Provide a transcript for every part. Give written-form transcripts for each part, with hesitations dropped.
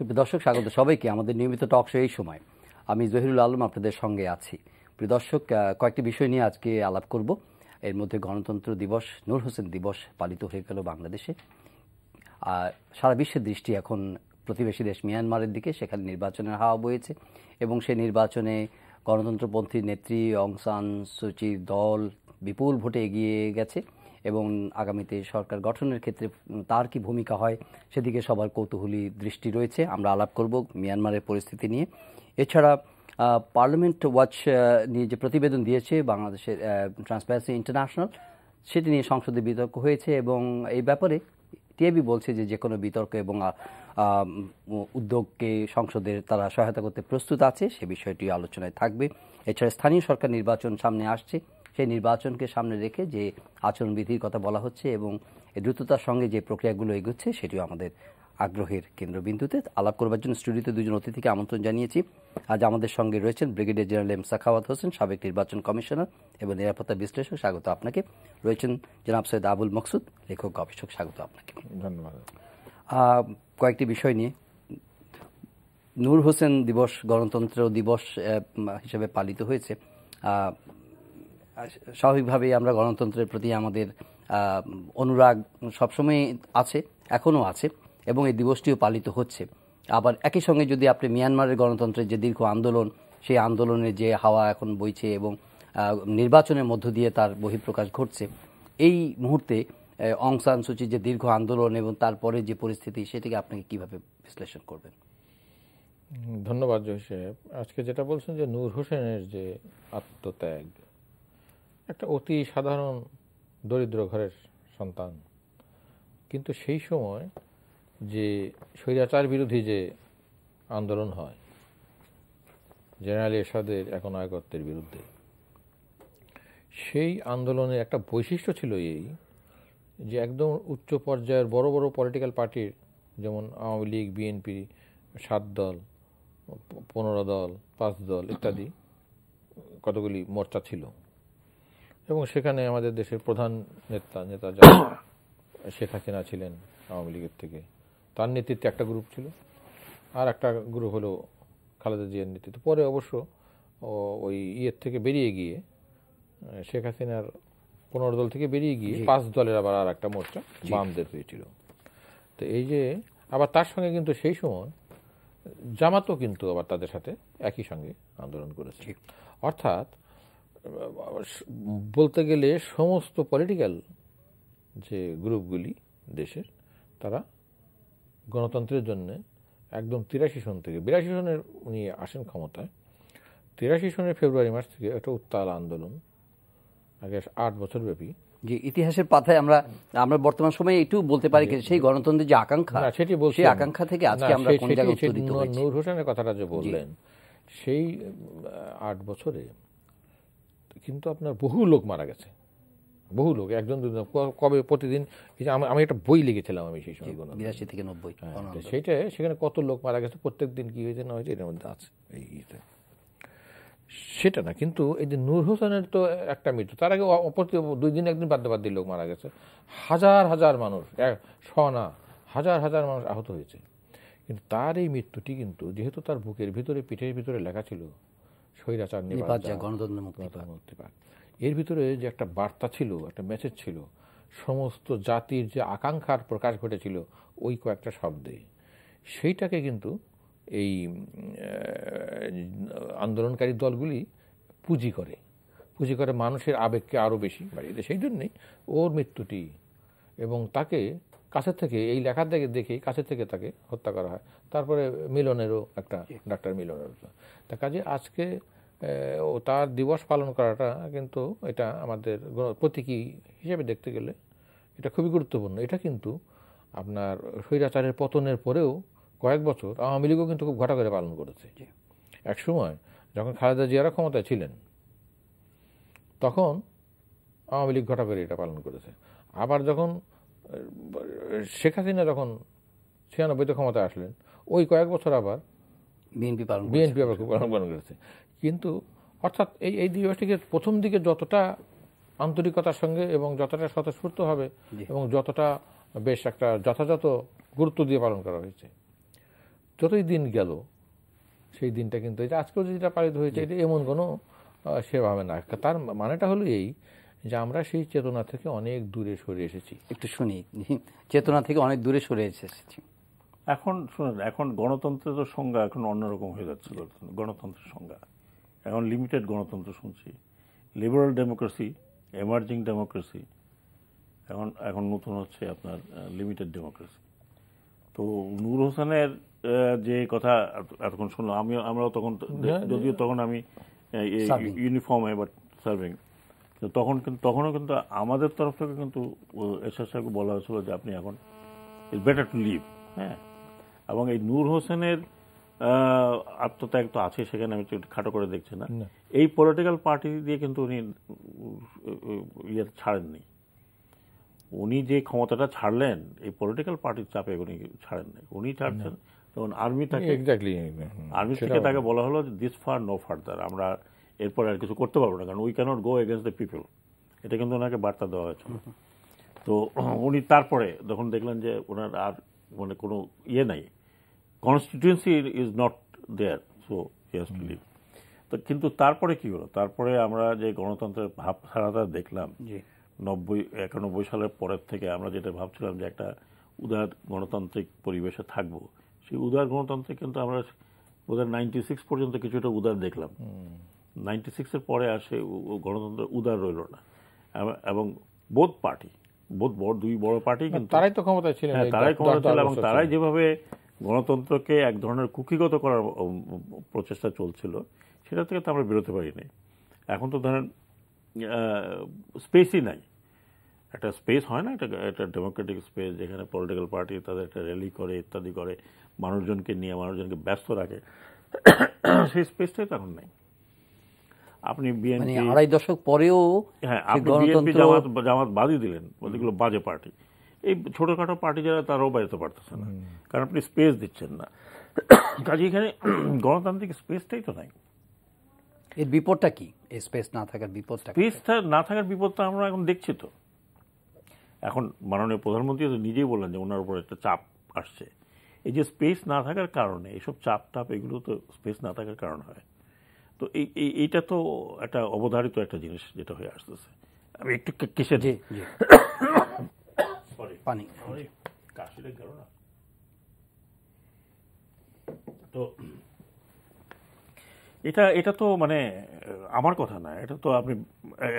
সুপ্রিয় দর্শক, স্বাগত সবাইকে আমাদের নিয়মিত টক শো। এই সময় আমি জহিরুল আলম আপনাদের সঙ্গে আছি। প্রিয় দর্শক, কয়েকটি বিষয় নিয়ে আজকে আলাপ করব। এর মধ্যে গণতন্ত্র দিবস, নূর হোসেন দিবস পালিত হয়ে গেল বাংলাদেশে। সারা বিশ্বের দৃষ্টি এখন প্রতিবেশী দেশ মিয়ানমারের দিকে। সেখানে নির্বাচনের হাওয়া বইছে এবং সেই নির্বাচনে গণতন্ত্রপন্থী নেত্রী অং সান সুচির দল বিপুল ভোটে এগিয়ে গেছে এবং আগামীতে সরকার গঠনের ক্ষেত্রে তার কি ভূমিকা হয় সেদিকে সবার কৌতূহলী দৃষ্টি রয়েছে। আমরা আলাপ করব মিয়ানমারের পরিস্থিতি নিয়ে। এছাড়া পার্লামেন্ট ওয়াচ নিয়ে যে প্রতিবেদন দিয়েছে বাংলাদেশের ট্রান্সপারেন্সি ইন্টারন্যাশনাল, সেটি নিয়ে সংসদে বিতর্ক হয়েছে এবং এই ব্যাপারে টিআইবি বলছে যে কোনো বিতর্ক এবং উদ্যোগকে সংসদের তারা সহায়তা করতে প্রস্তুত আছে। সে বিষয়টি আলোচনায় থাকবে। এছাড়া স্থানীয় সরকার নির্বাচন সামনে আসছে, সেই নির্বাচনকে সামনে রেখে যে আচরণবিধির কথা বলা হচ্ছে এবং দ্রুততার সঙ্গে যে প্রক্রিয়াগুলো এগোচ্ছে সেটিও আমাদের আগ্রহের কেন্দ্রবিন্দুতে। আলাপ করবার জন্য স্টুডিওতে দুজন অতিথিকে আমন্ত্রণ জানিয়েছি। আজ আমাদের সঙ্গে রয়েছেন brigadier general M Sakhawat Hossain, সাবেক নির্বাচন কমিশনার এবং নিরাপত্তা বিশ্লেষক। স্বাগত আপনাকে। রয়েছেন জনাব সৈয়দ আবুল মকসুদ, লেখক গবেষক। স্বাগত আপনাকে। ধন্যবাদ। কয়েকটি বিষয় নিয়ে, নূর হোসেন দিবস গণতন্ত্র দিবস হিসেবে পালিত হয়েছে। স্বাভাবিকভাবেই আমরা গণতন্ত্রের প্রতি আমাদের অনুরাগ সবসময় আছে, এখনও আছে এবং এই দিবসটিও পালিত হচ্ছে। আবার একই সঙ্গে যদি আপনি মিয়ানমারের গণতন্ত্রের যে দীর্ঘ আন্দোলন, সেই আন্দোলনের যে হাওয়া এখন বইছে এবং নির্বাচনের মধ্য দিয়ে তার বহিঃপ্রকাশ ঘটছে, এই মুহূর্তে অং সান সুচির যে দীর্ঘ আন্দোলন এবং তারপরে যে পরিস্থিতি, সেটিকে আপনাকে কিভাবে বিশ্লেষণ করবেন? ধন্যবাদ জহির সাহেব। আজকে যেটা বলছেন যে নূর হোসেনের যে আত্মত্যাগ, একটা অতি সাধারণ দরিদ্র ঘরের সন্তান, কিন্তু সেই সময় যে স্বৈরাচার বিরোধী যে আন্দোলন হয় জেনারেল এরশাদের একনায়কত্বের বিরুদ্ধে, সেই আন্দোলনের একটা বৈশিষ্ট্য ছিল এই যে একদম উচ্চ পর্যায়ের বড় বড় পলিটিক্যাল পার্টির, যেমন আওয়ামী লীগ, বিএনপি 7 দল, 15 দল, 5 দল ইত্যাদি কতগুলি মোর্চা ছিল এবং সেখানে আমাদের দেশের প্রধান নেতা যারা শেখ হাসিনা ছিলেন আওয়ামী লীগের থেকে, তার নেতৃত্বে একটা গ্রুপ ছিল, আর একটা গ্রুপ হলো খালেদা জিয়ার নেতৃত্বে। পরে অবশ্য ওই ইয়ের থেকে বেরিয়ে গিয়ে, শেখ হাসিনার 15 দল থেকে বেরিয়ে গিয়ে 5 দলের আবার আর একটা মোর্চা বামদের হয়েছিল। তো এই যে আবার তার সঙ্গে কিন্তু সেই সময় জামাতও কিন্তু আবার তাদের সাথে একই সঙ্গে আন্দোলন করেছে। অর্থাৎ বলতে গেলে সমস্ত পলিটিক্যাল যে গ্রুপগুলি দেশের, তারা গণতন্ত্রের জন্য একদম 83 সন থেকে 82 সনের উনি আসেন ক্ষমতায়। 83 সনের ফেব্রুয়ারি মাস থেকে একটা উত্তাল আন্দোলন, আগে 8 বছর ব্যাপী। যে ইতিহাসের পাতায় আমরা বর্তমান সময়ে একটু বলতে পারি সেই গণতন্ত্রের যে আকাঙ্ক্ষা, সেটি বলছি, সেই আকাঙ্ক্ষা থেকে আজকে আমরা কোন জায়গায় উত্তরিত হয়েছি। নূর হোসেনের কথাটা যে বললেন, সেই 8 বছরে কিন্তু আপনার বহু লোক মারা গেছে, বহু লোক, একজন দুজন, কবে প্রতিদিন। আমি একটা বই লিখেছিলাম আমি সেই সময়, 82 থেকে 90, সেইটা সেখানে কত লোক মারা গেছে, প্রত্যেক দিন কি হয়েছে না হয়েছে এর মধ্যে আছে। সেটা না, কিন্তু এই যে নূর হোসেনের তো একটা মৃত্যু, তার আগে 2 দিন 1 দিন বাদ দিয়ে লোক মারা গেছে, হাজার হাজার মানুষ, হাজার হাজার মানুষ আহত হয়েছে। কিন্তু তার এই মৃত্যুটি কিন্তু যেহেতু তার বুকের ভিতরে, পিঠের ভিতরে লেখা ছিল স্বৈরাচার মুক্তি পাক, এর ভিতরে যে একটা বার্তা ছিল, একটা মেসেজ ছিল, সমস্ত জাতির যে আকাঙ্ক্ষার প্রকাশ ঘটেছিল ওই কয়েকটা শব্দে, সেইটাকে কিন্তু এই আন্দোলনকারী দলগুলি পুঁজি করে মানুষের আবেগকে আরও বেশি বাড়িয়ে দেয়। সেই জন্যই ওর মৃত্যুটি, এবং তাকে কাছে থেকে এই লেখা দেখে কাছে থেকে তাকে হত্যা করা হয়। তারপরে মিলনেরও একটা, ডাক্তার মিলনেরও। তার কাজে আজকে তার দিবস পালন করাটা কিন্তু এটা আমাদের প্রতীকী হিসেবে দেখতে গেলে এটা খুবই গুরুত্বপূর্ণ। এটা কিন্তু আপনার স্বৈরাচারের পতনের পরেও কয়েক বছর আওয়ামী লীগও কিন্তু খুব ঘটা করে পালন করেছে। এক সময় যখন খালেদা জিয়ারা ক্ষমতায় ছিলেন তখন আওয়ামী লীগ ঘটা করে এটা পালন করেছে। আবার যখন শেখ হাসিনা যখন 96-তে ক্ষমতায় আসলেন, ওই কয়েক বছর আবার বিএনপি আবার খুব পালন করেছে। কিন্তু অর্থাৎ এই দিবসটিকে প্রথম দিকে যতটা আন্তরিকতার সঙ্গে এবং যতটা স্বতঃস্ফূর্ত হবে এবং যতটা বেশ একটা যথাযথ গুরুত্ব দিয়ে পালন করা হয়েছে, যতই দিন গেল সেই দিনটা কিন্তু এই যে আজকেও যেটা পালিত হয়েছে এটা এমন কোনো সেভাবে না। তার মানেটা হলো এই যে আমরা সেই চেতনা থেকে অনেক দূরে সরে এসেছি। একটু শুনি, চেতনা থেকে অনেক দূরে সরে এসেছি। এখন শুনেন, এখন গণতন্ত্রের তো সংজ্ঞা এখন অন্যরকম হয়ে যাচ্ছে। গণতন্ত্রের সংজ্ঞা এখন লিমিটেড গণতন্ত্র শুনছি, লিবারাল ডেমোক্রেসি, এমার্জিং ডেমোক্রেসি, এখন নতুন হচ্ছে আপনার লিমিটেড ডেমোক্রেসি। তো নূর হোসেনের যে কথা এতক্ষণ শুনলাম, আমরাও তখন, যদিও তখন আমি ইউনিফর্মে বাট সার্ভিং, তখনও কিন্তু আমাদের তরফ থেকে কিন্তু এরশাদ সাহেবকে বলা হয়েছিল যে আপনি এখন ইটস বেটার টু লিভ। হ্যাঁ, এবং এই নূর হোসেনের আত্মত্যাগ তো আছে, সেখানে আমি খাটো করে দেখছি না। এই পলিটিক্যাল পার্টি দিয়ে কিন্তু উনি ইয়ে ছাড়েননি। উনি যে ক্ষমতাটা ছাড়লেন এই পলিটিক্যাল পার্টির চাপে উনি ছাড়েন নাই। উনি ছাড়ছেন তখন আর্মি থেকে তাকে বলা হলো দিস ফার নো ফার্দার, আমরা এরপর আর কিছু করতে পারবো না, কারণ we cannot go against the people. এটা কিন্তু ওনাকে বার্তা দেওয়া হয়েছিল। তো উনি তারপরে যখন দেখলেন যে ওনার আর মানে কোনো ইয়ে নাই, constituency is not there, so he has to leave. তো কিন্তু তারপরে কি হলো, তারপরে আমরা যে গণতন্ত্রের ভাবধারাটা দেখলাম 91 সালের পরের থেকে, আমরা যেটা ভাবছিলাম যে একটা উদার গণতান্ত্রিক পরিবেশে থাকবো, সেই উদার গণতন্ত্রে কিন্তু আমরা বোধহয় 96 পর্যন্ত কিছুটা উদার দেখলাম। 96-এর পরে আর সেই গণতন্ত্র উদার রইল না। এবং বোথ পার্টি, দুই বড় পার্টি কিন্তু তারাই তো ক্ষমতায় ছিলেন, তারাই ক্ষমতা ছিল, এবং তারাই যেভাবে গণতন্ত্রকে এক ধরনের কুক্ষিগত করার প্রচেষ্টা চলছিল, সেটা থেকে তো আমরা বেরোতে পারিনি। এখন তো ধরেন স্পেসই নাই, একটা স্পেস হয় না, একটা ডেমোক্রেটিক স্পেস যেখানে পলিটিক্যাল পার্টি তাদের একটা র্যালি করে ইত্যাদি করে, মানুষজনকে নিয়ে মানুষজনকে ব্যস্ত রাখে, সেই স্পেসটাই তো এখন নাই। আপনি বিএনপি 2.5 দশক পরেও, হ্যাঁ, আপনি বিএনপি জামাত বাদই দিলেন, এগুলো বাজে পার্টি। এই ছোটখাটো পার্টি যারা, তারাও বেরোতে পারতেছে না, কারণ আপনি স্পেস দিচ্ছেন না। কাজে এখানে গণতান্ত্রিক স্পেসটাই তো নাই। এর বিপদটা কি? এই স্পেস না থাকার বিপদটা, স্পেসটা না থাকার বিপদটা আমরা এখন দেখছি। তো এখন মাননীয় প্রধানমন্ত্রী তো নিজেই বললেন যে ওনার উপর একটা চাপ আসছে। এই যে স্পেস না থাকার কারণে, এইসব চাপ এগুলো তো স্পেস না থাকার কারণ হয়। তো এইটা তো একটা অবধারিত একটা জিনিস যেটা হয়ে আসতেছে। আমি একটু কিসে পানি কাশিটা গেল না। তো এটা তো মানে আমার কথা না, এটা তো আপনি,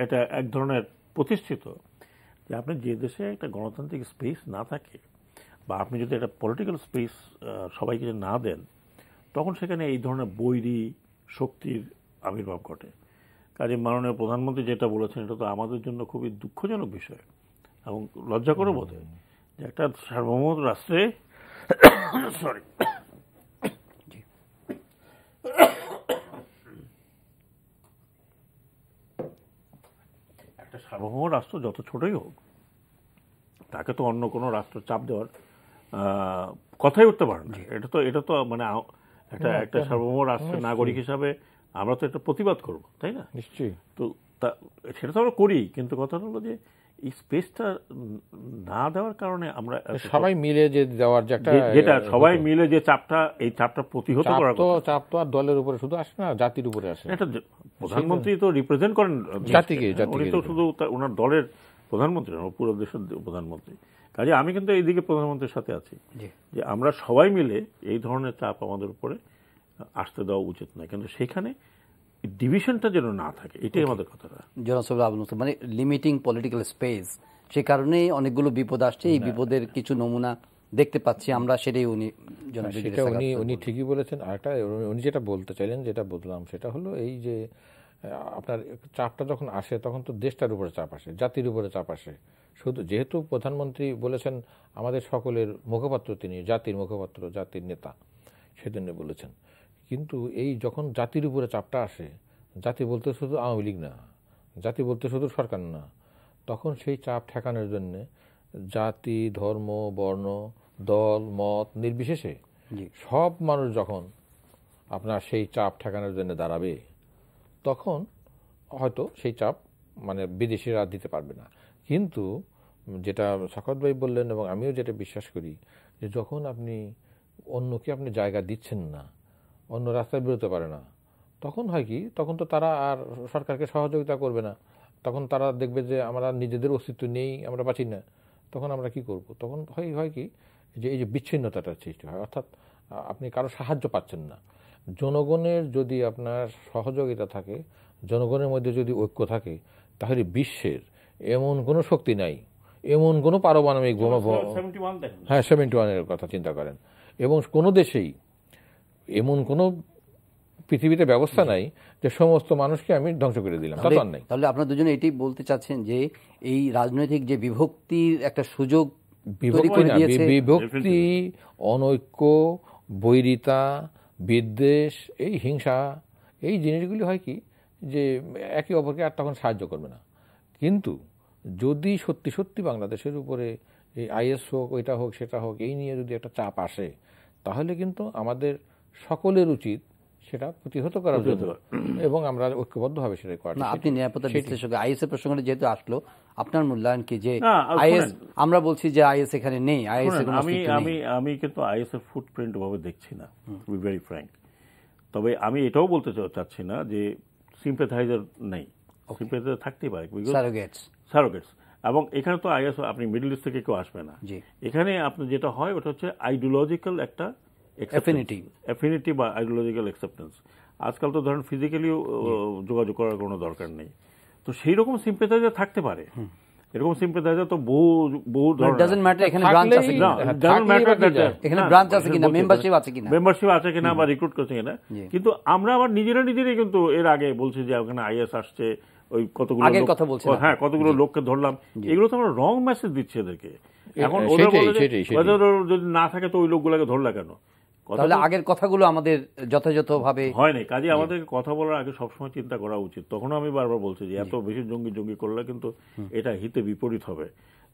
এটা এক ধরনের প্রতিষ্ঠিত যে আপনি যে দেশে একটা গণতান্ত্রিক স্পেস না থাকে, বা আপনি যদি একটা পলিটিক্যাল স্পেস সবাইকে না দেন, তখন সেখানে এই ধরনের বৈরী শক্তির আবির্ভাব ঘটে। কাজে মাননীয় প্রধানমন্ত্রী যেটা বলেছেন, এটা তো আমাদের জন্য খুবই দুঃখজনক বিষয় এবং লজ্জা করে বোধ হয় যে একটা সার্বভৌম রাষ্ট্রে সরি একটা সার্বভৌম রাষ্ট্র যত ছোটই হোক, তাকে তো অন্য কোনো রাষ্ট্র চাপ দেওয়ার কথাই উঠতে পারে না। এটা তো মানে একটা সার্বভৌম রাষ্ট্রের নাগরিক হিসাবে আমরা তো একটা প্রতিবাদ করব, তাই না? নিশ্চয়ই। তো সেটা তো আমরা করি, কিন্তু কথা হলো যে এই স্পেসটা না দেওয়ার কারণে আমরা সবাই মিলে যে দেওয়ার যেটা সবাই মিলে যে চাপটা, এই চাপটা প্রতিহত করার চাপ তো আর দলের উপরে শুধু আসে না, জাতির উপরে আসে। এটা প্রধানমন্ত্রী তো রিপ্রেজেন্ট করেন জাতিকে, উনি তো শুধু ওনার দলের প্রধানমন্ত্রী না, পুরো দেশের প্রধানমন্ত্রী। কাজে আমি কিন্তু এইদিকে প্রধানমন্ত্রীর সাথে আছি যে আমরা সবাই মিলে এই ধরনের চাপ আমাদের উপরে আসতে দেওয়া উচিত নয়, কিন্তু সেখানে ডিভিশনটা যেন না থাকে, এটাই আমাদের কথাটা। জনাব আবুল হোসেন, মানে লিমিটিং পলিটিক্যাল স্পেস, সে কারণেই অনেকগুলো বিপদ আসছে। এই বিপদের কিছু নমুনা দেখতে পাচ্ছি আমরা, সেটাই উনি ঠিকই বলেছেন। আরেকটা উনি যেটা বলতে চাইলেন, যেটা বললাম, সেটা হলো এই যে আপনার চাপটা যখন আসে তখন তো দেশটার উপরে চাপ আসে, জাতির উপরে চাপ আসে। শুধু যেহেতু প্রধানমন্ত্রী বলেছেন, আমাদের সকলের মুখপাত্র তিনি, জাতির মুখপাত্র, জাতির নেতা, সেজন্য বলেছেন। কিন্তু এই যখন জাতির উপরে চাপটা আসে, জাতি বলতে শুধু আওয়ামী লীগ না, জাতি বলতে শুধু সরকার না, তখন সেই চাপ ঠেকানোর জন্য জাতি, ধর্ম, বর্ণ, দল, মত নির্বিশেষে সব মানুষ যখন আপনার সেই চাপ ঠেকানোর জন্য দাঁড়াবে, তখন হয়তো সেই চাপ মানে বিদেশিরা দিতে পারবে না। কিন্তু যেটা সাখাওয়াত ভাই বললেন এবং আমিও যেটা বিশ্বাস করি, যে যখন আপনি অন্যকে আপনি জায়গা দিচ্ছেন না, অন্য রাস্তায় বেরোতে পারে না, তখন হয় কি, তখন তো তারা আর সরকারকে সহযোগিতা করবে না, তখন তারা দেখবে যে আমরা নিজেদের অস্তিত্ব নেই, আমরা বাঁচি না, তখন আমরা কি করব? তখন হয় কি যে এই যে বিচ্ছিন্নতাটার সৃষ্টি হয়, অর্থাৎ আপনি কারো সাহায্য পাচ্ছেন না। জনগণের যদি আপনার সহযোগিতা থাকে, জনগণের মধ্যে যদি ঐক্য থাকে, তাহলে বিশ্বের এমন কোনো শক্তি নাই, এমন কোনো পারমাণবিক বোমা, 71 দেখেন। হ্যাঁ 71-এর কথা চিন্তা করেন, এবং কোনো দেশেই এমন কোনো পৃথিবীতে ব্যবস্থা নাই যে সমস্ত মানুষকে আমি ধ্বংস করে দিলাম, তা তো আর নাই। তাহলে আপনারা দুজনে এটাই বলতে চাচ্ছেন যে এই রাজনৈতিক যে বিভক্তির একটা সুযোগ তৈরি করে দিয়েছে, বিভক্তি, অনৈক্য, বৈরিতা, বিদ্বেষ, এই হিংসা, এই জিনিসগুলি হয় কি যে একে অপরকে আর তখন সাহায্য করবে না। কিন্তু যদি সত্যি সত্যি বাংলাদেশের উপরে এই আইএস হোক, ওইটা হোক, সেটা হোক, এই নিয়ে যদি একটা চাপ আসে, তাহলে কিন্তু আমাদের সকলের উচিত সেটা প্রতিহত করার জন্য, এবং আমরা ঐক্যবদ্ধভাবে সেটা করা। না, আপনি নিরাপত্তা বিশ্লেষক, আইএস এর প্রসঙ্গটা যেহেতু আসলো, আপনার মূল্যায়ন কি যে না, আইএস, আমরা বলছি যে আইএস এখানে নেই, আইএস এর কোনো আমি অস্তিত্ব নেই। আমি আমি কিন্তু আইএস এর ফুটপ্রিন্ট ভাবে দেখছি না, টু বি ভেরি ফ্র্যাঙ্ক। তবে আমি এটাও বলতে চাচ্ছি না যে সিম্প্যাথাইজার নেই, সিম্প্যাথাইজার থাকতেই পারে, সারোগেটস। এবং এখানে তো আইএস, আপনি মিডল ইস্ট থেকে কেউ আসবে না, এখানে আপনার যেটা হয় ওটা হচ্ছে আইডিওলজিক্যাল একটা অ্যাফিনিটি বা আইডিওলজিক্যাল অ্যাকসেপ্টেন্স। আজকাল তো ধরেন ফিজিক্যালিও যোগাযোগ করার কোনো দরকার নেই, তো সেই রকম সিম্প্যাথাইজার থাকতে পারে। এরকম সিম্প্যাথাইজার তো বহু মেম্বারশিপ আছে কিনা বা রিক্রুট করছে কিনা, কিন্তু আমরা আবার নিজেরাই কিন্তু এর আগে বলছি যে ওখানে আইএস আসছে, ওই কতগুলো লোককে ধরলাম, এগুলো তো আমরা রং মেসেজ দিচ্ছি এদেরকে। এখন ওরা বলে যদি না থাকে তো ওই লোকগুলোকে ধরলা কেন? তাহলে আগের কথাগুলো আমাদের যথাযথভাবে হয়নি, কাজে আমাদের কথা বলার আগে সবসময় চিন্তা করা উচিত। তখনও আমি বারবার বলছি যে এত বেশি জঙ্গি করলে কিন্তু এটা হিতে বিপরীত হবে।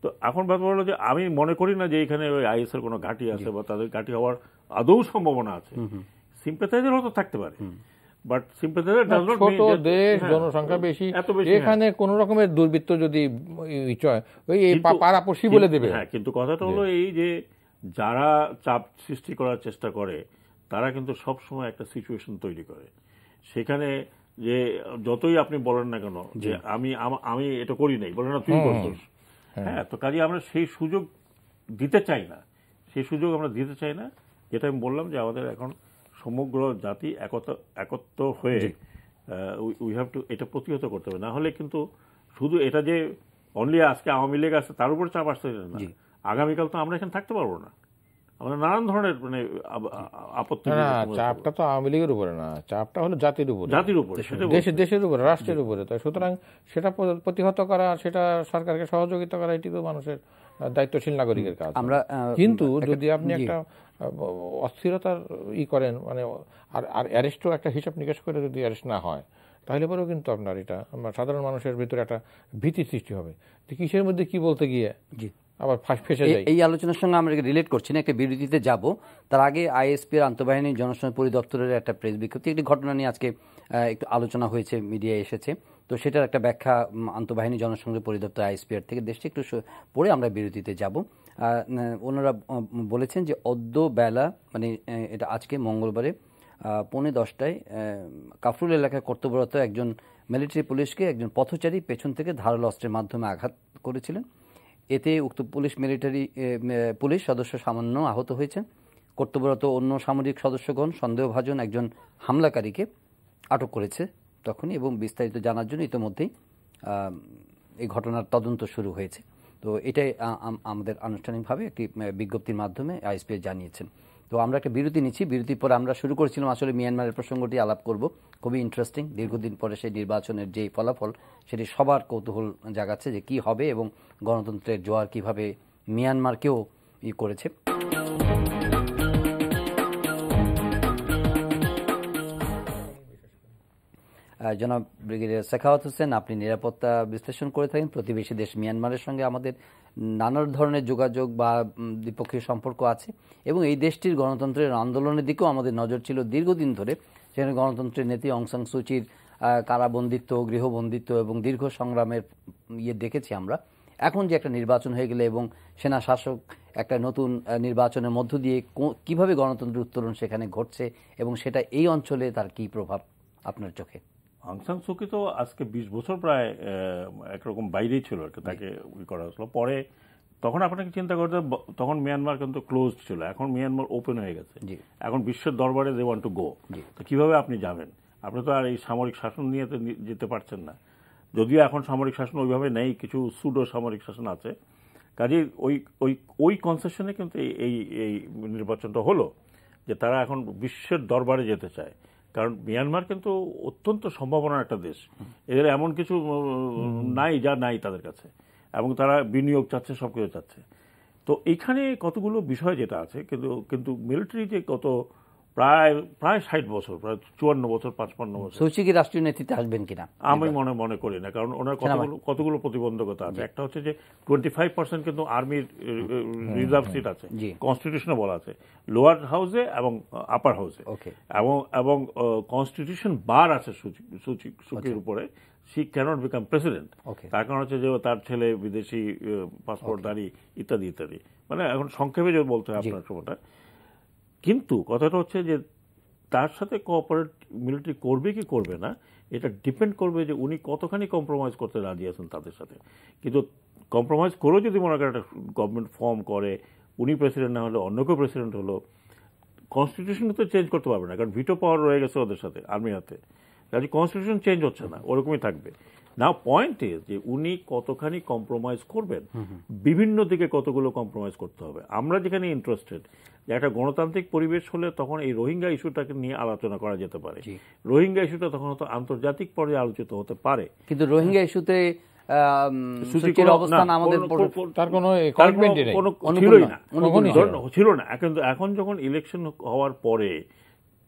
তো এখন ব্যাপার হলো যে আমি মনে করি না যে এখানে ওই আইএস এর কোনো ঘাঁটি আছে বা তাদের ঘাঁটি হওয়ার আদৌ সম্ভাবনা আছে। সিম্প্যাথাইজার হয়তো থাকতে পারে, বাট সিম্প্যাথাইজার ডাজ নট মিন ছোট দেশ, জনসংখ্যা বেশি, এখানে কোন রকমের দুর্বৃত্ত যদি ওই পাড়াপড়শি বলে দেবে। হ্যাঁ, কিন্তু কথাটা হলো এই যে যারা চাপ সৃষ্টি করার চেষ্টা করে তারা কিন্তু সবসময় একটা সিচুয়েশন তৈরি করে, সেখানে যে যতই আপনি বলেন না কেন যে আমি এটা করি নাই, বলেন না তুই করছিস। হ্যাঁ, তো কাজে আমরা সেই সুযোগ দিতে চাই না, যেটা আমি বললাম যে আমাদের এখন সমগ্র জাতি একত্র হয়ে উই হ্যাভ টু এটা প্রতিহত করতে হবে। না হলে কিন্তু শুধু এটা যে অনলি আজকে আওয়ামী লীগ আছে তার উপর চাপ আসতে না, আগামীকাল তো আমরা এখানে থাকতে পারবো না, আমরা নানান ধরনের আপত্তি। চাপটা তো আওয়ামী লীগের উপরে না, চাপটা হলো জাতির উপরে, দেশের উপরে, রাষ্ট্রের উপরে। তাই সুতরাং সেটা প্রতিহত করা, সেটা সরকারকে সহযোগিতা করা, এটি তো মানুষের দায়িত্বশীল নাগরিকের কাজ। কিন্তু যদি আপনি একটা অস্থিরতার করেন, মানে আর অ্যারেস্টও একটা হিসাব নিকাশ করে যদি অ্যারেস্ট না হয়, তাহলে পরেও কিন্তু আপনার এটা সাধারণ মানুষের ভিতরে একটা ভীতি সৃষ্টি হবে, কিসের মধ্যে কি বলতে গিয়ে আবার ফেসে যায়। এই আলোচনার সঙ্গে আমরা রিলেট করছি না, একটা বিরতিতে যাব। তার আগে আইএসপির আন্তঃবাহিনী জনসংযোগ পরিদপ্তরের একটা প্রেস বিজ্ঞপ্তি, একটি ঘটনা নিয়ে আজকে একটু আলোচনা হয়েছে, মিডিয়ায় এসেছে, তো সেটার একটা ব্যাখ্যা আন্তঃবাহিনী জনসংযোগ পরিদপ্তর আইএসপিআর থেকে দেশটি একটু পড়ে আমরা বিরতিতে যাব। ওনারা বলেছেন যে অদ্য বেলা, মানে এটা আজকে মঙ্গলবারে 10:45 কাফরুল এলাকায় কর্তব্যরত একজন মিলিটারি পুলিশকে একজন পথচারী পেছন থেকে ধারালো অস্ত্রের মাধ্যমে আঘাত করেছিলেন। এতে উক্ত পুলিশ সদস্য সামান্য আহত হয়েছেন। কর্তব্যরত অন্য সামরিক সদস্যগণ সন্দেহভাজন একজন হামলাকারীকে আটক করেছে তখনই, এবং বিস্তারিত জানার জন্য ইতিমধ্যেই এই ঘটনার তদন্ত শুরু হয়েছে। তো এটাই আমাদের আনুষ্ঠানিকভাবে একটি বিজ্ঞপ্তির মাধ্যমে আইএসপি জানিয়েছেন। তো আমরা একটা বিরতি নিচ্ছি, বিরতির পর আমরা শুরু করেছিলাম আসলে মিয়ানমারের প্রসঙ্গটি আলাপ করব, খুবই ইন্টারেস্টিং। দীর্ঘদিন পরে সেই নির্বাচনের যে ফলাফল সেটি সবার কৌতূহল জাগাচ্ছে যে কি হবে এবং গণতন্ত্রের জোয়ার কিভাবে মিয়ানমারকেও করেছে। জনাব ব্রিগেডিয়ার সাখাওয়াত হোসেন, আপনি নিরাপত্তা বিশ্লেষণ করে থাকেন। প্রতিবেশী দেশ মিয়ানমারের সঙ্গে আমাদের নানা ধরনের যোগাযোগ বা দ্বিপক্ষীয় সম্পর্ক আছে, এবং এই দেশটির গণতন্ত্রের আন্দোলনের দিকেও আমাদের নজর ছিল দীর্ঘদিন ধরে। সেখানে গণতন্ত্রের নেত্রী অং সান সুচির কারাবন্দিত্ব, গৃহবন্দিত্ব এবং দীর্ঘ সংগ্রামের দেখেছি আমরা। এখন যে একটা নির্বাচন হয়ে গেলে এবং সেনা শাসক একটা নতুন নির্বাচনের মধ্য দিয়ে কিভাবে গণতন্ত্রের উত্তরণ সেখানে ঘটছে এবং সেটা এই অঞ্চলে তার কি প্রভাব আপনার চোখে? আং সান সু কি তো আজকে 20 বছর প্রায় একরকম বাইরেই ছিল আর কি, তাকে করা হয়েছিল। পরে তখন আপনাকে চিন্তা করতে, তখন মিয়ানমার কিন্তু ক্লোজ ছিল, এখন মিয়ানমার ওপেন হয়ে গেছে, এখন বিশ্বের দরবারে দে ওয়ান্ট টু গো। তো কিভাবে আপনি যাবেন? আপনি তো আর এই সামরিক শাসন নিয়ে তো যেতে পারছেন না, যদিও এখন সামরিক শাসন ওইভাবে নেই, কিছু সুডো সামরিক শাসন আছে। কাজেই ওই কনসেশনে কিন্তু এই নির্বাচনটা হলো যে তারা এখন বিশ্বের দরবারে যেতে চায়। কারণ মিয়ানমার কিন্তু অত্যন্ত সম্ভাবনার একটা দেশ, এদের এমন কিছু নাই যা নাই তাদের কাছে, এবং তারা বিনিয়োগ চাচ্ছে, সব কিছু চাচ্ছে। তো এইখানে কতগুলো বিষয় যেটা আছে, কিন্তু মিলিটারি যে কত প্রায় 60 বছর, প্রায় 54 বছর, 55 বছর। সু চি কি রাষ্ট্রীয় নেতৃত্বে আসবেন কিনা আমি মনে করি না, কারণ ওনার কতগুলো প্রতিবন্ধকতা আছে। একটা হচ্ছে যে 25% কিন্তু আর্মির রিজার্ভ সিট আছে, কনস্টিটিউশনে বলা আছে, লোয়ার হাউসে এবং আপার হাউসে, এবং কনস্টিটিউশন বার আছে সুচির উপরে, শি ক্যানট বিকাম প্রেসিডেন্ট। তার কারণ হচ্ছে যে তার ছেলে বিদেশি পাসপোর্টধারী ইত্যাদি ইত্যাদি, মানে এখন সংক্ষেপে যে বলতে হয় আপনার সময়টা। কিন্তু কথাটা হচ্ছে যে তার সাথে কোঅপারেট মিলিটারি করবে কি করবে না, এটা ডিপেন্ড করবে যে উনি কতখানি কম্প্রোমাইজ করতে রাজি আছেন তাদের সাথে। কিন্তু কম্প্রোমাইজ করেও যদি মনে করেন একটা গভর্নমেন্ট ফর্ম করে, উনি প্রেসিডেন্ট না হলে অন্য কেউ প্রেসিডেন্ট হলো, কনস্টিটিউশন তো চেঞ্জ করতে পারবে না, কারণ ভিটো পাওয়ার রয়ে গেছে ওদের সাথে, আর্মির হাতে। কাজে কনস্টিটিউশন চেঞ্জ হচ্ছে না, ওরকমই থাকবে। নাও পয়েন্ট ইজ যে উনি কতখানি কম্প্রোমাইজ করবেন, বিভিন্ন দিকে কতগুলো কম্প্রোমাইজ করতে হবে। আমরা যেখানে ইন্টারেস্টেড যে একটা গণতান্ত্রিক পরিবেশ হলে তখন এই রোহিঙ্গা ইস্যুটাকে নিয়ে আলোচনা করা যেতে পারে, রোহিঙ্গা ইস্যুটা তখন হয়তো আন্তর্জাতিক পর্যায়ে আলোচিত হতে পারে। কিন্তু রোহিঙ্গা ইস্যুতে অবস্থান আমাদের তার কোনো কমিটমেন্টই নেই, ছিল না। এখন যখন ইলেকশন হওয়ার পরে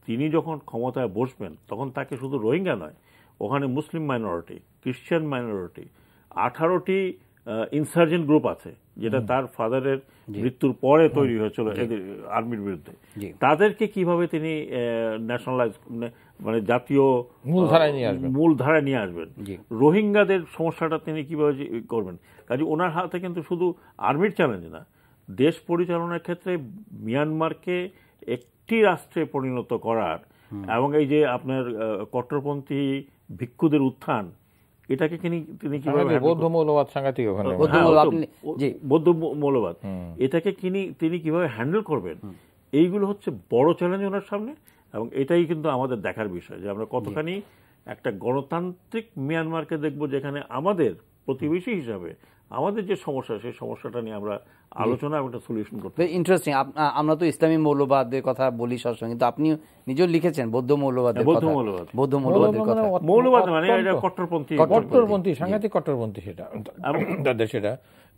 তিনি যখন ক্ষমতায় বসবেন, তখন তাকে শুধু রোহিঙ্গা নয়, ওখানে মুসলিম মাইনরিটি, খ্রিস্টান মাইনরিটি, 18টি ইনসার্জেন্ট গ্রুপ আছে, যেটা তার ফাদারের মৃত্যুর পরে তৈরি হয়েছিল এদের আর্মির বিরুদ্ধে। তাদেরকে কিভাবে তিনি ন্যাশনালাইজ, মানে জাতীয় মূলধারায় নিয়ে আসবেন, রোহিঙ্গাদের সমস্যাটা তিনি কিভাবে করবেন। কাজে ওনার হাতে কিন্তু শুধু আর্মির চ্যালেঞ্জ না, দেশ পরিচালনার ক্ষেত্রে মিয়ানমারকে একটি রাষ্ট্রে পরিণত করার, এবং এই যে আপনার কট্টরপন্থী ভিক্ষুদের উত্থান, এটাকে তিনি কিভাবে, বৌদ্ধ মৌলবাদ সাংঘাতিক, বৌদ্ধ মৌলবাদ, এটাকে তিনি কিভাবে হ্যান্ডেল করবেন, এইগুলো হচ্ছে বড় চ্যালেঞ্জ ওনার সামনে। এবং এটাই কিন্তু আমাদের দেখার বিষয় যে আমরা কতখানি একটা গণতান্ত্রিক মিয়ানমারকে দেখব, যেখানে আমাদের প্রতিবেশী হিসাবে আমাদের যে সমস্যা, সেই সমস্যাটা নিয়ে আমরা আলোচনা এবং একটা সলিউশন করতে। ইন্টারেস্টিং। আমরা তো ইসলামী মৌলবাদের কথা বলি সবসময়, কিন্তু আপনি নিজেও লিখেছেন বৌদ্ধ মৌলবাদের কথা। বৌদ্ধ মৌলবাদের কথা, মৌলবাদ মানে এটা কট্টরপন্থী, সাংঘাতিক কট্টরপন্থী, সেটা তাদের সেটা।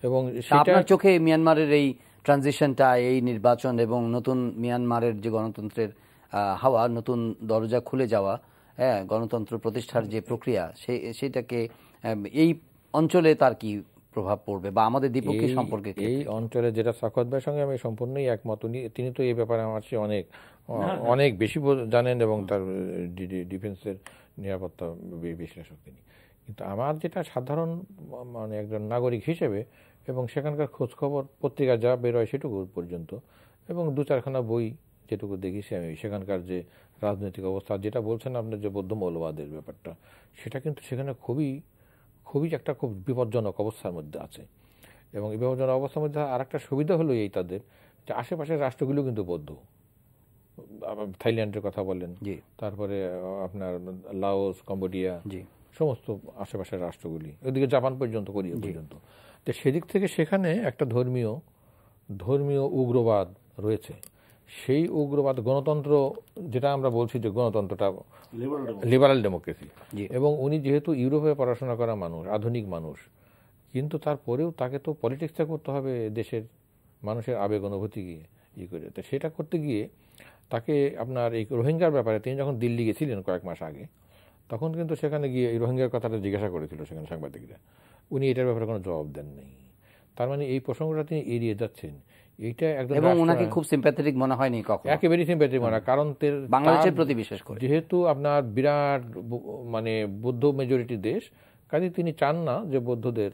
এবং আপনার চোখে মিয়ানমারের এই ট্রানজিশনটা, এই নির্বাচন এবং নতুন মিয়ানমারের যে গণতন্ত্রের হাওয়া, নতুন দরজা খুলে যাওয়া, হ্যাঁ, গণতন্ত্র প্রতিষ্ঠার যে প্রক্রিয়া, সেটাকে এই অঞ্চলে তার কি প্রভাব পড়বে, বা আমাদের দ্বিপক্ষিক সম্পর্কে? এই অঞ্চলে যেটা সাখাওয়াত ভাইয়ের সঙ্গে আমি সম্পূর্ণই একমত। তিনি তো এই ব্যাপারে আমার চেয়ে অনেক বেশি জানেন, এবং তার ডিফেন্সের নিরাপত্তা বিশ্লেষক তিনি। কিন্তু আমার যেটা সাধারণ মানে একজন নাগরিক হিসেবে, এবং সেখানকার খোঁজখবর পত্রিকা যা বেরোয় সেটুকু পর্যন্ত, এবং 2-4খানা বই যেটুকু দেখেছি আমি, সেখানকার যে রাজনৈতিক অবস্থা, যেটা বলছেন আপনার যে বৌদ্ধ মৌলবাদের ব্যাপারটা, সেটা কিন্তু সেখানে খুবই একটা খুব বিপজ্জনক অবস্থার মধ্যে আছে। এবং এই বিপজ্জনক অবস্থার মধ্যে আরেকটা সুবিধা হলো এই তাদের, যে আশেপাশের রাষ্ট্রগুলো কিন্তু বৌদ্ধ। থাইল্যান্ডের কথা বলেন, তারপরে আপনার লাওস, কম্বোডিয়া, সমস্ত আশেপাশের রাষ্ট্রগুলি, ওইদিকে জাপান পর্যন্ত, কোরিয়া পর্যন্ত। তো সেদিক থেকে সেখানে একটা ধর্মীয় উগ্রবাদ রয়েছে। সেই উগ্রবাদ, গণতন্ত্র যেটা আমরা বলছি যে গণতন্ত্রটা লিবারাল ডেমোক্রেসি, এবং উনি যেহেতু ইউরোপে পড়াশোনা করা মানুষ, আধুনিক মানুষ, কিন্তু তারপরেও তাকে তো পলিটিক্সটা করতে হবে দেশের মানুষের আবেগ অনুভূতিকে করে। তো সেটা করতে গিয়ে তাকে আপনার এই রোহিঙ্গার ব্যাপারে তিনি যখন দিল্লি গেছিলেন কয়েক মাস আগে, তখন কিন্তু সেখানে গিয়ে এই রোহিঙ্গার কথাটা জিজ্ঞাসা করেছিল সেখানে সাংবাদিকরা, উনি এটার ব্যাপারে কোনো জবাব দেন নাই। তার মানে এই প্রসঙ্গটা তিনি এড়িয়ে যাচ্ছেন। এইটা একদম, এবং ওনাকে খুব সিম্প্যাথেটিক মনে হয়নি কখনো, একেবারেই সিম্প্যাথেটিক মনে হয়, কারণ বাংলাদেশের প্রতি বিশেষ করে যেহেতু আপনার বিরাট মানে বৌদ্ধ মেজরিটি দেশ, কাজে তিনি চান না যে বৌদ্ধদের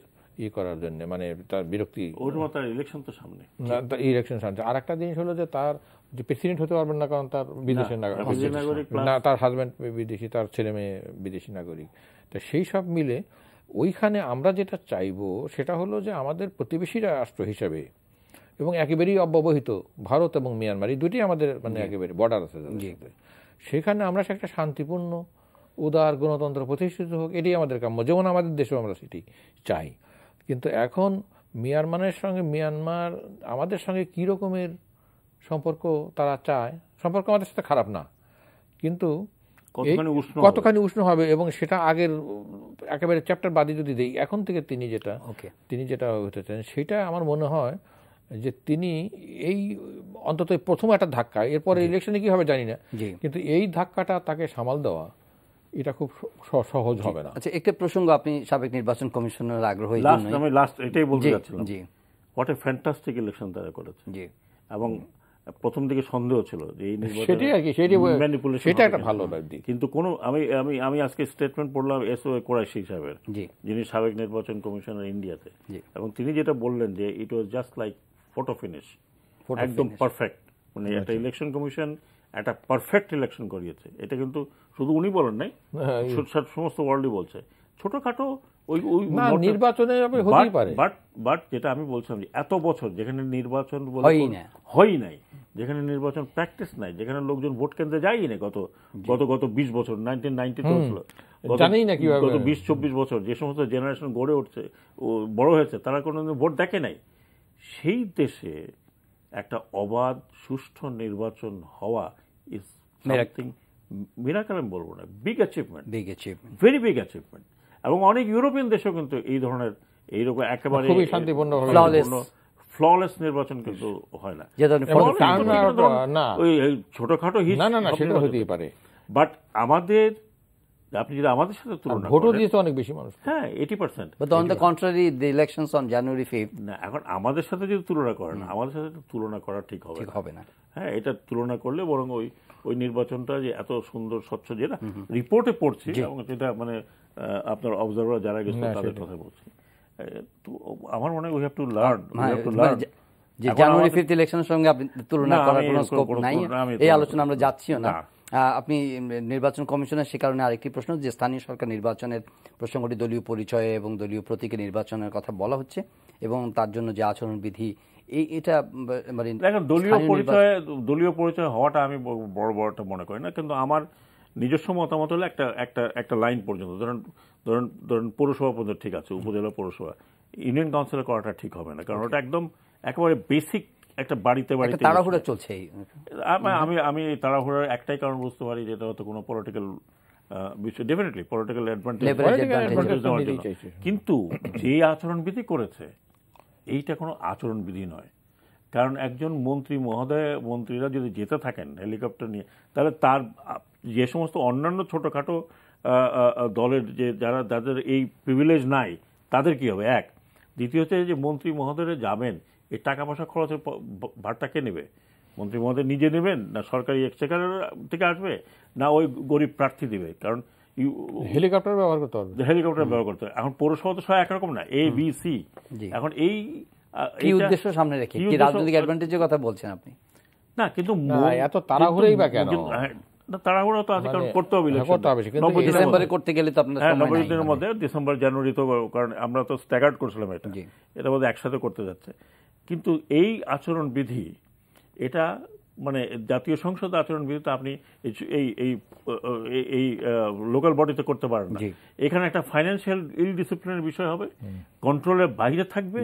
করার জন্য, মানে তার বিরক্তি, ওর তার ইলেকশন তো সামনে, ইলেকশন সামনে। আর একটা জিনিস হলো যে তার যে প্রেসিডেন্ট হতে পারবেন না, কারণ তার বিদেশের নাগরিক না, তার হাজব্যান্ড বিদেশি, তার ছেলে মেয়ে বিদেশি নাগরিক। তো সেই সব মিলে ওইখানে আমরা যেটা চাইবো সেটা হলো যে আমাদের প্রতিবেশী রাষ্ট্র হিসেবে এবং একেবারেই অব্যবহিত ভারত এবং মিয়ানমার, এই দুটি আমাদের মানে একেবারে বর্ডার আছে যাদের সাথে, সেখানে আমরা একটা শান্তিপূর্ণ উদার গণতন্ত্র প্রতিষ্ঠিত হোক, এটাই আমাদের কাম্য, যেমন আমাদের দেশেও আমরা সেটি চাই। কিন্তু এখন মিয়ানমার আমাদের সঙ্গে কী রকমের সম্পর্ক তারা চায়, সম্পর্ক আমাদের সাথে খারাপ না, কিন্তু কতখানি উষ্ণ হবে এবং সেটা আগের একেবারে চ্যাপ্টার বাদে যদি দেই, এখন থেকে তিনি যেটা হতে চান সেটা আমার মনে হয় যে তিনি এই অন্তত প্রথম একটা ধাক্কা, এরপরে ইলেকশনে কি হবে জানি না, কিন্তু এই ধাক্কাটা তাকে সামাল দেওয়া এটা খুব সহজ হবে না। আচ্ছা, একটা প্রসঙ্গ আপনি সাবেক নির্বাচন কমিশনের আগ্রহী, আমি লাস্ট এটাই বলতে যাচ্ছিলাম, হোয়াট এ ফ্যান্টাস্টিক ইলেকশন তারা করেছে। এবং প্রথম দিকে সন্দেহ ছিল যে এই নির্বাচন সেটা একটা ভালো দিক, কিন্তু কোনো আমি আজকে স্টেটমেন্ট পড়লাম এসও কুরাইশি সাহেবের, যিনি সাবেক নির্বাচন কমিশনার ইন্ডিয়াতে, এবং তিনি যেটা বললেন যে it was just like photo finish, একদম পারফেক্ট, মানে একটা ইলেকশন কমিশন একটা পারফেক্ট ইলেকশন করিয়েছে। এটা কিন্তু শুধু উনি বলেন নাই, সমস্ত ওয়ার্ল্ডই বলছে। ছোটখাটো ওই নির্বাচনে হতেই পারে, বাট যেটা আমি বলছিলাম যে এত বছর যেখানে নির্বাচন হয়ই নাই, যেখানে নির্বাচন প্র্যাকটিস নাই, যেখানে লোকজন ভোট কেন্দ্রে যায়ই না গত 20 বছর, 1990 চলছিল, গত 20-24 বছর যে সমস্ত জেনারেশন গড়ে উঠছে, বড় হয়েছে, তারা কোনোদিন ভোট দেখে নাই। সেই দেশে একটা অবাধ সুষ্ঠু নির্বাচন হওয়া ইজ সামথিং মিরাকল, আমি বলবো না, big achievement, very big achievement. এবং অনেক ইউরোপিয়ান দেশেও কিন্তু এই ধরনের এইরকম একেবারে ফ্ললেস নির্বাচন কিন্তু হয় না, ওই ছোটখাটো হতেই পারে। বাট আমাদের, আপনি যদি আমাদের সাথে তুলনা ভোটও দিয়েছে অনেক বেশি মানুষ, হ্যাঁ 80%, but on the contrary the elections on January 5th, না এখন আমাদের সাথে যদি তুলনা করেন, আমাদের সাথে তুলনা করা ঠিক হবে না। হ্যাঁ, এটা তুলনা করলে বরং ওই নির্বাচনটা যে এত সুন্দর স্বচ্ছ, যেটা রিপোর্টে পড়ছি এবং যেটা মানে আপনার অবজারভার যারা গেছে তাদের কথা বলছি, তো আমার মনে হয় উই হ্যাভ টু লার্ন, যে জানুয়ারি 5th ইলেকশনের সঙ্গে আপনি তুলনা করার কোনো স্কোপ নাই, এই আলোচনা আমরা যাচ্ছিও না। আপনি নির্বাচন কমিশনের সে কারণে আরেকটি প্রশ্ন, যে স্থানীয় সরকার নির্বাচনের প্রসঙ্গটি দলীয় পরিচয় এবং দলীয় প্রতীকে নির্বাচনের কথা বলা হচ্ছে, এবং তার জন্য যে আচরণবিধি, এটা মানে দলীয় পরিচয় হওয়াটা আমি বড়টা মনে করি না, কিন্তু আমার নিজস্ব মতামত হলে একটা লাইন পর্যন্ত, ধরেন পৌরসভা পর্যন্ত ঠিক আছে, উপজেলা পৌরসভা, ইউনিয়ন কাউন্সিলে করাটা ঠিক হবে না, কারণ ওটা একদম একেবারে বেসিক একটা বাড়িতে তাড়াহুড়া চলছে। আমি এই তাড়াহুড়ার একটাই কারণ বুঝতে পারি, যেটা হয়তো কোনো পলিটিক্যাল বিষয়, ডেফিনেটলি পলিটিক্যাল অ্যাডভান্টেজ দেওয়ার জন্য, কিন্তু যে আচরণবিধি করেছে এইটা কোনো আচরণবিধি নয়। কারণ একজন মন্ত্রীরা যদি যেতে থাকেন হেলিকপ্টার নিয়ে, তাহলে তার যে সমস্ত অন্যান্য ছোটখাটো দলের যাদের এই প্রিভিলেজ নাই, তাদের কি হবে? এক, দ্বিতীয় হচ্ছে যে মন্ত্রী মহোদয়রা যাবেন, এই টাকা পয়সা খরচের ভারটা কে নেবে? মন্ত্রী মহোদয় নিজে নেবেন, না সরকারি এক্সচেকার থেকে আসবে, না ওই গরিব প্রার্থী দেবে? কারণ হেলিকপ্টার ব্যবহার করতে হবে, এখন পৌরসভা তো সবাই একরকম না, A, B, C। এখন কি উদ্দেশ্য সামনে রেখে, কি রাজনৈতিক অ্যাডভান্টেজের কথা বলছেন আপনি? না, কিন্তু এত তাড়াহুড়োই বা কেন? তাড়াহুড়ো তো আছে, কারণ করতে হবে, ডিসেম্বরে করতে গেলে তো আপনার 90 দিনের মধ্যে, ডিসেম্বর জানুয়ারি তো, কারণ আমরা তো স্ট্যাগার্ড করছিলাম এটা বোধহয় একসাথে করতে যাচ্ছে। কিন্তু এই আচরণবিধি, এটা মানে জাতীয় সংসদ আচরণবিধিতে আপনি এই লোকাল বডিতে করতে পারেন না। এখানে একটা ফাইন্যান্সিয়াল ডিসিপ্লিনের বিষয় হবে, কন্ট্রোলের বাইরে থাকবে,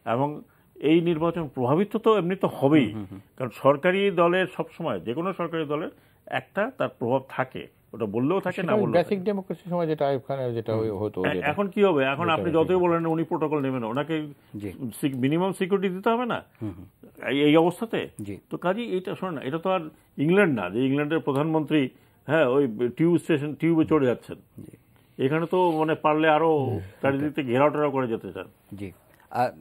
এবং এই নির্বাচন প্রভাবিত তো এমনি তো হবেই, কারণ সরকারি দলের সবসময়, যে কোনো সরকারি দলের একটা তার প্রভাব থাকে, ওটা বললেও থাকে, না বললেও। বেসিক ডেমোক্রেসির সময় যেটা হতো, এখন কি হবে? এখন আপনি যতই বলেন উনি প্রোটোকল নেবেন, ওনাকে মিনিমাম সিকিউরিটি দিতে হবে না এই অবস্থাতে? তো কাজেই এইটা শোনেন না, এটা তো আর ইংল্যান্ড না যে ইংল্যান্ডের প্রধানমন্ত্রী ওই টিউবে চড়ে যাচ্ছেন। এখানে তো মানে পারলে আরো চারিদিক থেকে ঘেরাও টেরাও করে যেতে চান। জি,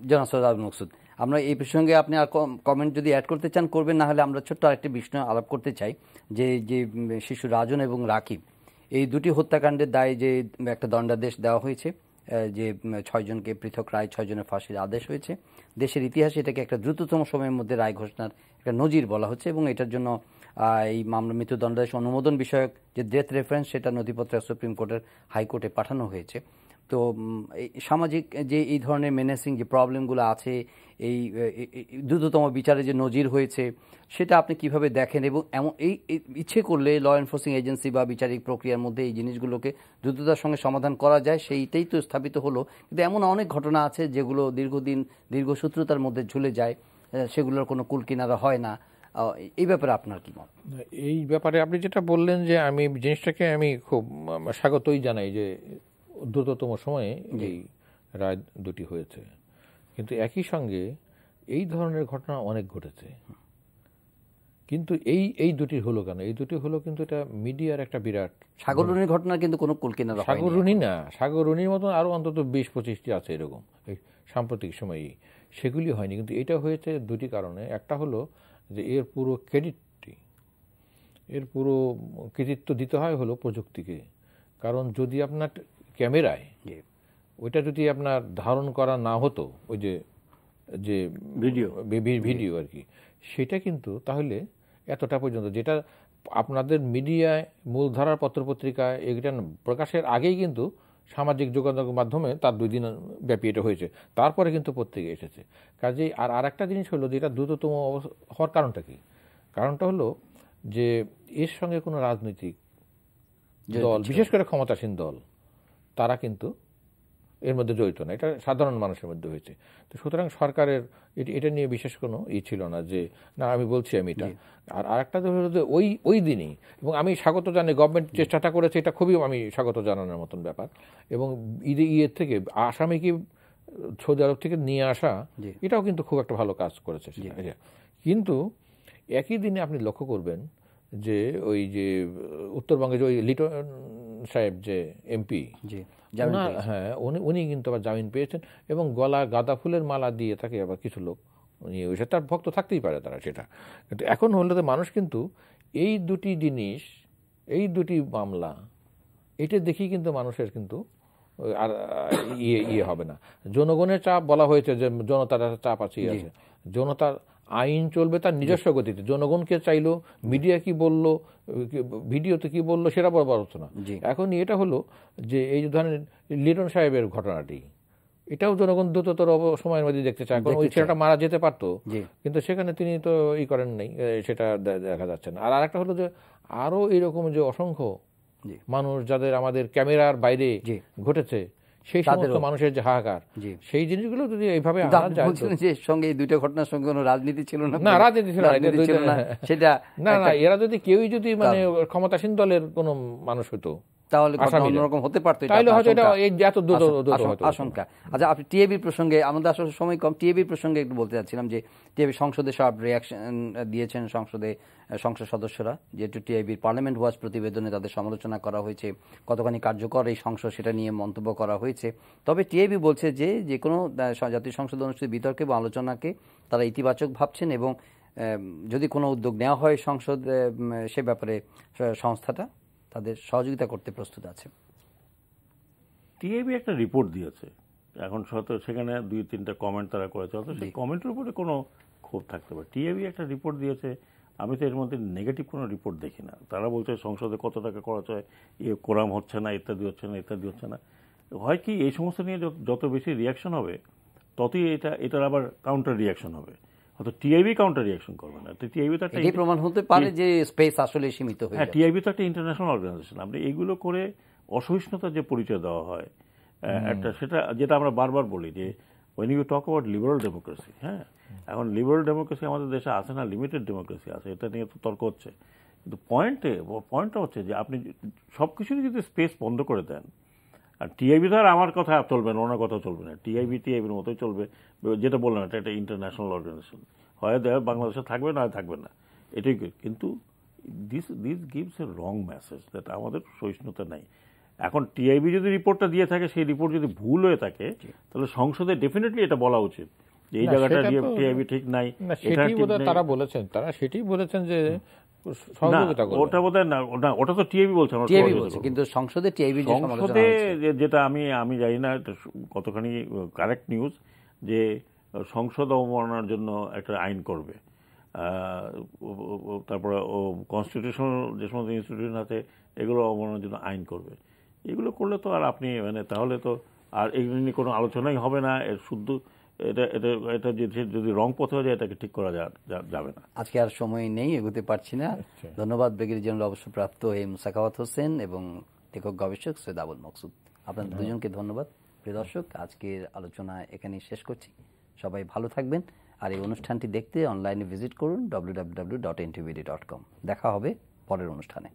জনাব সৈয়দ আবুল মকসুদ, আমরা এই প্রসঙ্গে আপনি আর কমেন্ট যদি অ্যাড করতে চান করবেন, না হলে আমরা ছোট্ট আরেকটি বিষয় আলাপ করতে চাই, যে শিশু রাজন এবং রাকিব, এই দুটি হত্যাকাণ্ডের দায়ে যে একটা দণ্ডাদেশ দেওয়া হয়েছে যে 6 জনকে পৃথক রায়, 6 জনের ফাঁসির আদেশ হয়েছে। দেশের ইতিহাসে এটাকে একটা দ্রুততম সময়ের মধ্যে রায় ঘোষণার একটা নজির বলা হচ্ছে এবং এটার জন্য এই মামলা মৃত্যুদণ্ডাদেশ অনুমোদন বিষয়ক যে ডেথ রেফারেন্স সেটা নথিপত্র সুপ্রিম কোর্টের হাইকোর্টে পাঠানো হয়েছে। তো এই সামাজিক যে এই ধরনের মেনেসিং যে প্রবলেমগুলো আছে, এই দ্রুততম বিচারে যে নজির হয়েছে সেটা আপনি কিভাবে দেখেন এবং এমন এই ইচ্ছে করলে ল এনফোর্সিং এজেন্সি বা বিচারিক প্রক্রিয়ার মধ্যে এই জিনিসগুলোকে দ্রুততার সঙ্গে সমাধান করা যায়, সেইটাই তো স্থাপিত হলো। কিন্তু এমন অনেক ঘটনা আছে যেগুলো দীর্ঘসূত্রতার মধ্যে ঝুলে যায়, সেগুলোর কোনো কুলকিনারা হয় না। এই ব্যাপারে আপনার কি মত? এই ব্যাপারে আপনি যেটা বললেন যে আমি জিনিসটাকে আমি খুব স্বাগতই জানাই যে দ্রুততম সময়ে এই রায় দুটি হয়েছে, কিন্তু একই সঙ্গে এই ধরনের ঘটনা অনেক ঘটেছে। কিন্তু এই দুটি হলো কেন? এই দুটি হলো কিন্তু এটা মিডিয়ার একটা বিরাট সাগররুনির ঘটনা কিন্তু কোনো কুলকিনারা হয়নি। সাগররুনি না, সাগররুনির মতন আরও অন্তত 20-25টি আছে এরকম এই সাম্প্রতিক সময়ে, সেগুলি হয়নি। কিন্তু এটা হয়েছে দুটি কারণে। একটা হলো যে এর পুরো কৃতিত্ব দিতে হয় হলো প্রযুক্তিকে। কারণ যদি আপনার ক্যামেরায় ওইটা যদি আপনার ধারণ করা না হতো, ওই যে ভিডিও আর কি, সেটা কিন্তু তাহলে এতটা পর্যন্ত, যেটা আপনাদের মিডিয়ায় মূলধারার পত্রপত্রিকায় এটা প্রকাশের আগেই কিন্তু সামাজিক যোগাযোগের মাধ্যমে তার 2 দিন ব্যাপী এটা হয়েছে, তারপরে কিন্তু পত্রিকা এসেছে। কাজেই আর একটা জিনিস হলো যে এটা দ্রুততম হওয়ার কারণটা কি? কারণটা হলো যে এর সঙ্গে কোনো রাজনৈতিক দল, বিশেষ করে ক্ষমতাসীন দল, তারা কিন্তু এর মধ্যে জড়িত না। এটা সাধারণ মানুষের মধ্যে হয়েছে। তো সুতরাং সরকারের এটা নিয়ে বিশেষ কোনো ছিল না যে না আমি বলছি আমি এটা। আর আরেকটা হলো যে ওই দিনই, এবং আমি স্বাগত জানি গভর্নমেন্ট চেষ্টাটা করেছে, এটা খুবই আমি স্বাগত জানানোর মতন ব্যাপার। এবং ইয়ের থেকে আসামিকে সৌদি আরব থেকে নিয়ে আসা, এটাও কিন্তু খুব একটা ভালো কাজ করেছে। কিন্তু একই দিনে আপনি লক্ষ্য করবেন যে ওই যে উত্তরবঙ্গে যে ওই লিটন সাহেব যে এমপি, হ্যাঁ উনি কিন্তু আবার জামিন পেয়েছেন এবং গলা গাঁদা ফুলের মালা দিয়ে তাকে আবার কিছু লোক নিয়ে হয়েছে। তার ভক্ত থাকতেই পারে তারা সেটা। কিন্তু এখন হলে তো মানুষ কিন্তু এই দুটি জিনিস, এই দুটি মামলা, এটা দেখি কিন্তু মানুষের কিন্তু আর ইয়ে হবে না। জনগণের চাপ বলা হয়েছে যে জনতার চাপ আছে, জনতার আইন চলবে তার নিজস্ব গতিতে। জনগণকে চাইলো, মিডিয়া কি বললো, ভিডিওতে কি বললো, সেটা বড় হতো না। এখন এটা হলো যে এই ধরনের লিটন সাহেবের ঘটনাটি, এটাও জনগণ দ্রুততর সময়ের মধ্যে দেখতে চায়। কারণ ওই ছেলেটা মারা যেতে পারতো, কিন্তু সেখানে তিনি তো করেন নাই, সেটা দেখা যাচ্ছে না। আর একটা হলো যে আরো এরকম যে অসংখ্য মানুষ যাদের আমাদের ক্যামেরার বাইরে ঘটেছে, সেই সমস্ত মানুষের যে হাহাকার, সেই জিনিসগুলো যদি এইভাবে সঙ্গে এই দুইটা ঘটনার সঙ্গে কোনো রাজনীতি ছিল না। না, রাজনীতি ছিল না সেটা না, এরা যদি কেউই যদি মানে ক্ষমতাসীন দলের কোনো মানুষ হতো তাহলে অন্যরকম হতে পারতো, আশঙ্কা। আচ্ছা, আপনি টিএবির প্রসঙ্গে, আমাদের আসলে সময় কম, টিএবির প্রসঙ্গে একটু বলতে চাচ্ছিলাম যে টিএবি সংসদে সব রিয়াকশন দিয়েছেন সংসদ সদস্যরা, যেহেতু টিআইবির পার্লামেন্ট ওয়াচ প্রতিবেদনে তাদের সমালোচনা করা হয়েছে, কতখানি কার্যকর এই সংসদ সেটা নিয়ে মন্তব্য করা হয়েছে। তবে টিআইবি বলছে যে কোনো জাতীয় সংসদে অনুষ্ঠিত বিতর্কে বা আলোচনাকে তারা ইতিবাচক ভাবছেন এবং যদি কোনো উদ্যোগ নেওয়া হয় সংসদ, সে ব্যাপারে সংস্থাটা তাদের সহযোগিতা করতে প্রস্তুত আছে। টিআইবি একটা রিপোর্ট দিয়েছে, এখন সেখানে 2-3টা কমেন্ট তারা করেছে, সেই কমেন্টের উপরে কোনো ক্ষোভ থাকতে পারে। টিআইবি একটা রিপোর্ট দিয়েছে, আমি তো এর মধ্যে নেগেটিভ কোনো রিপোর্ট দেখি না। তারা বলছে সংসদে কত টাকা খরচ হয়, কোরাম হচ্ছে না, ইত্যাদি হচ্ছে না। হয় কি, এই সমস্ত নিয়ে যত বেশি রিয়াকশন হবে ততই এটার আবার কাউন্টার রিয়াকশন হবে। হয়তো টিআইবি কাউন্টার রিয়াকশন করবে না। টিআইবি তো একটা প্রমাণ হতে পারে যে স্পেস আসলে সীমিত হয়ে যায়। টিআইবি তো একটা ইন্টারন্যাশনাল অর্গানাইজেশন। আমরা এইগুলো করে অসহিষ্ণুতার যে পরিচয় দেওয়া হয় একটা, যেটা আমরা বারবার বলি যে when you talk about liberal democracy, হ্যাঁ, এখন লিবারাল ডেমোক্রেসি আমাদের দেশে আছে না, লিমিটেড ডেমোক্রেসি আছে, এটা নিয়ে তো তর্ক হচ্ছে। কিন্তু পয়েন্টটা হচ্ছে যে আপনি সব কিছুরই যদি স্পেস বন্ধ করে দেন, আর টিআইবি তো আর আমার কথা চলবে না, ওনার কথা চলবে না, টিআইবির মতোই চলবে। যেটা বললাম, এটা একটা ইন্টারন্যাশনাল অর্গানাইজেশন, হয় বাংলাদেশে থাকবে না থাকবে না, এটাই। কিন্তু this gives a wrong message that আমাদের সহিষ্ণুতা নাই। এখন টিআইবি যদি রিপোর্টটা দিয়ে থাকে, সেই রিপোর্ট যদি ভুল হয়ে থাকে, তাহলে সংসদে ডেফিনেটলি এটা বলা উচিত যে এই জায়গাটা টিআইবি ঠিক নাই। তারা সেটাই বলেছেন যে সহযোগিতা করবে। ওটা বোধহয় না, ওটা তো টিআইবি বলছে, আমরা টিআইবি সহযোগিতা বলছে, করব। কিন্তু সংসদে টিআইবি যে সমালোচনা সংসদে হয়েছে, যেটা আমি জানি না এটা কতখানি কারেক্ট নিউজ, যে সংসদ অবমাননার জন্য একটা আইন করবে। তারপরে ও কনস্টিটিউশনাল যে সমস্ত ইনস্টিটিউশন আছে এগুলো অবমাননার জন্য আইন করবে। এগুলো করলে তো আর আপনি মানে তাহলে তো আর এগুলো নিয়ে কোনো আলোচনাই হবে না। এর শুদ্ধ এটা এটা এটা যদি রং পথে হয়ে যায় এটাকে ঠিক করা যাবে না। আজকে আর সময় নেই, এগোতে পারছি না। ধন্যবাদ ব্রিগেডিয়ার জেনারেল অবসরপ্রাপ্ত এম সাখাওয়াত হোসেন এবং লেখক গবেষক সৈয়দ আবুল মকসুদ, আপনাদের দুজনকে ধন্যবাদ। প্রিয় দর্শক, আজকের আলোচনা এখানেই শেষ করছি। সবাই ভালো থাকবেন, আর এই অনুষ্ঠানটি দেখতে অনলাইনে ভিজিট করুন www.ntvd.com। দেখা হবে পরের অনুষ্ঠানে।